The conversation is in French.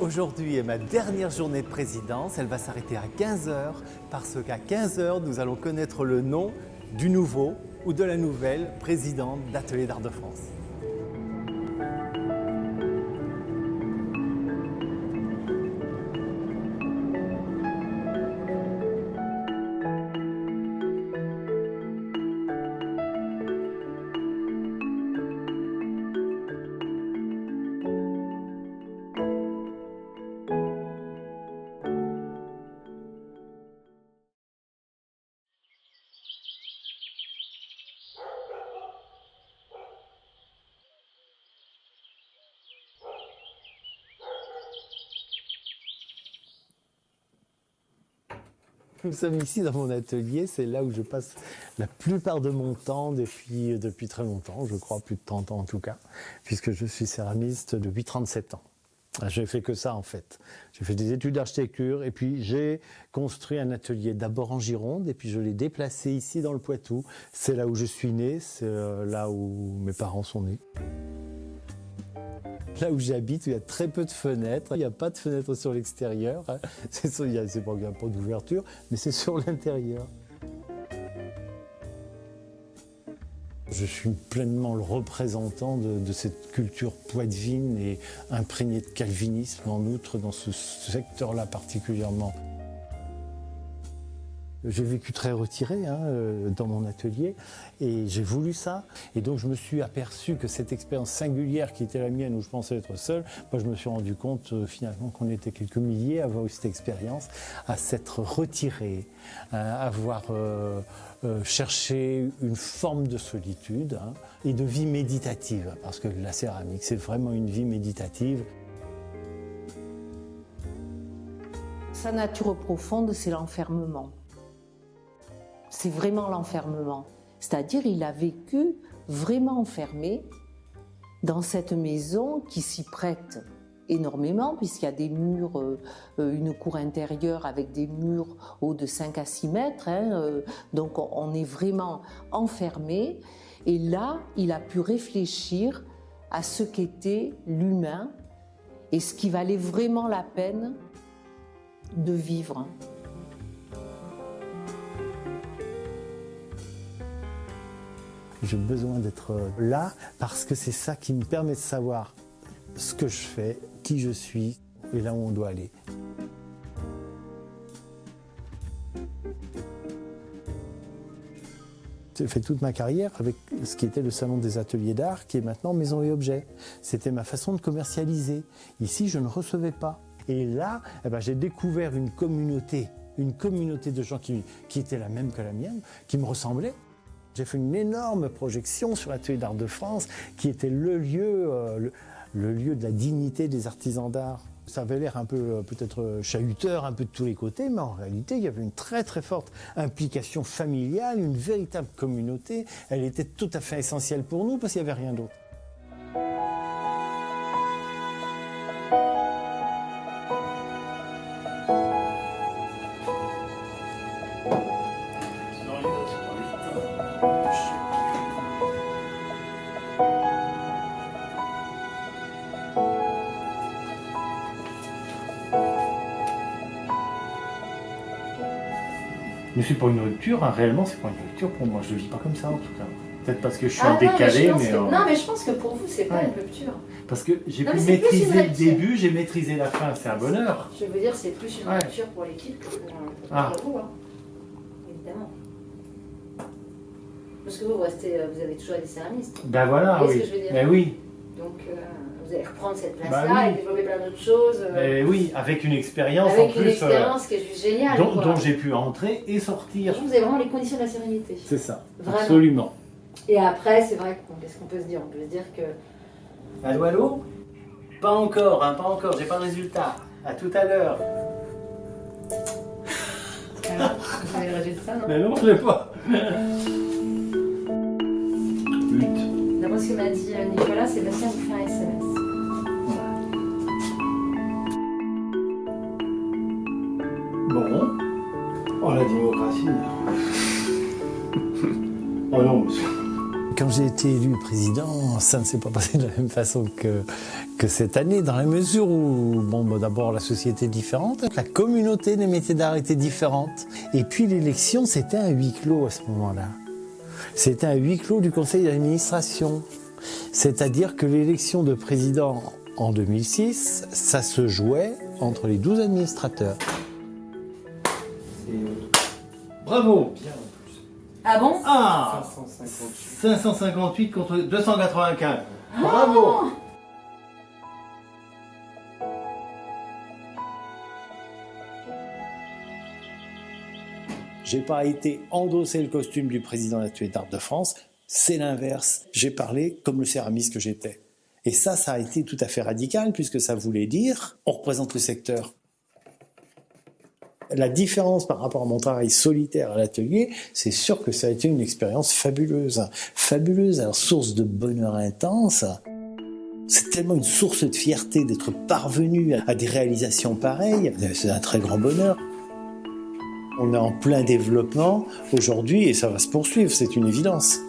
Aujourd'hui est ma dernière journée de présidence. Elle va s'arrêter à 15 h parce qu'à 15 h, nous allons connaître le nom du nouveau ou de la nouvelle présidente d'Atelier d'Art de France. Nous sommes ici dans mon atelier, c'est là où je passe la plupart de mon temps depuis très longtemps, je crois plus de 30 ans en tout cas, puisque je suis céramiste depuis 37 ans. J'ai fait que ça en fait. J'ai fait des études d'architecture et puis j'ai construit un atelier d'abord en Gironde et puis je l'ai déplacé ici dans le Poitou. C'est là où je suis né, c'est là où mes parents sont nés. Là où j'habite, il y a très peu de fenêtres. Il n'y a pas de fenêtres sur l'extérieur. Il n'y a pas d'ouverture, mais c'est sur l'intérieur. Je suis pleinement le représentant de cette culture poitevine et imprégnée de calvinisme en outre dans ce secteur-là particulièrement. J'ai vécu très retiré dans mon atelier et j'ai voulu ça. Et donc je me suis aperçu que cette expérience singulière qui était la mienne où je pensais être seul, moi je me suis rendu compte finalement qu'on était quelques milliers à avoir eu cette expérience, à s'être retiré, à avoir cherché une forme de solitude et de vie méditative. Parce que la céramique c'est vraiment une vie méditative. Sa nature profonde, c'est l'enfermement. C'est vraiment l'enfermement. C'est-à-dire il a vécu vraiment enfermé dans cette maison qui s'y prête énormément puisqu'il y a des murs, une cour intérieure avec des murs hauts de 5 à 6 mètres. Donc on est vraiment enfermé. Et là, il a pu réfléchir à ce qu'était l'humain et ce qui valait vraiment la peine de vivre. J'ai besoin d'être là parce que c'est ça qui me permet de savoir ce que je fais, qui je suis et là où on doit aller. J'ai fait toute ma carrière avec ce qui était le salon des ateliers d'art, qui est maintenant Maison et Objets. C'était ma façon de commercialiser. Ici, je ne recevais pas. Et là, j'ai découvert une communauté de gens qui étaient la même que la mienne, qui me ressemblaient. J'ai fait une énorme projection sur l'Atelier d'Art de France, qui était le lieu de la dignité des artisans d'art. Ça avait l'air un peu peut-être chahuteur, un peu de tous les côtés, mais en réalité, il y avait une très très forte implication familiale, une véritable communauté. Elle était tout à fait essentielle pour nous parce qu'il n'y avait rien d'autre. Mais c'est pas une rupture, réellement c'est pas une rupture pour moi, je le vis pas comme ça en tout cas. Peut-être parce que je suis un décalé, mais... Non mais je pense que pour vous c'est pas une rupture. Parce que j'ai pu maîtriser le début, j'ai maîtrisé la fin, c'est un bonheur. Je veux dire c'est plus une rupture pour l'équipe que pour vous, évidemment. Parce que vous avez toujours été céramiste. Ben voilà, oui. Ce que je veux dire. Ben oui. Donc vous allez reprendre cette place-là et développer plein d'autres choses. Oui, avec une expérience avec en plus. Avec une expérience qui est juste géniale. Dont j'ai pu entrer et sortir. Vous avez vraiment les conditions de la sérénité. C'est ça, vraiment. Absolument. Et après, c'est vrai, qu'est-ce qu'on peut se dire? On peut se dire que... Allô, allô? Pas encore, pas encore, j'ai pas de résultat. À tout à l'heure. Alors, vous avez le résultat, non? Mais non, je l'ai pas. D'après ce que m'a dit Nicolas, Sébastien vous fait un SMS. Bon. Oh, la démocratie. Oh non, monsieur. quand j'ai été élu président, ça ne s'est pas passé de la même façon que cette année, dans la mesure où, d'abord la société est différente, la communauté des métiers d'art était différente. Et puis l'élection, c'était un huis clos à ce moment-là. C'était un huis clos du conseil d'administration. C'est-à-dire que l'élection de président en 2006, ça se jouait entre les 12 administrateurs. Bravo! Ah bon? Ah! 558 contre 295. Bravo! J'ai pas été endosser le costume du président de l'Atelier d'Art de France, c'est l'inverse. J'ai parlé comme le céramiste que j'étais. Et ça a été tout à fait radical, puisque ça voulait dire, on représente le secteur. La différence par rapport à mon travail solitaire à l'atelier, c'est sûr que ça a été une expérience fabuleuse. Fabuleuse, alors source de bonheur intense. C'est tellement une source de fierté d'être parvenu à des réalisations pareilles. C'est un très grand bonheur. On est en plein développement aujourd'hui et ça va se poursuivre, c'est une évidence.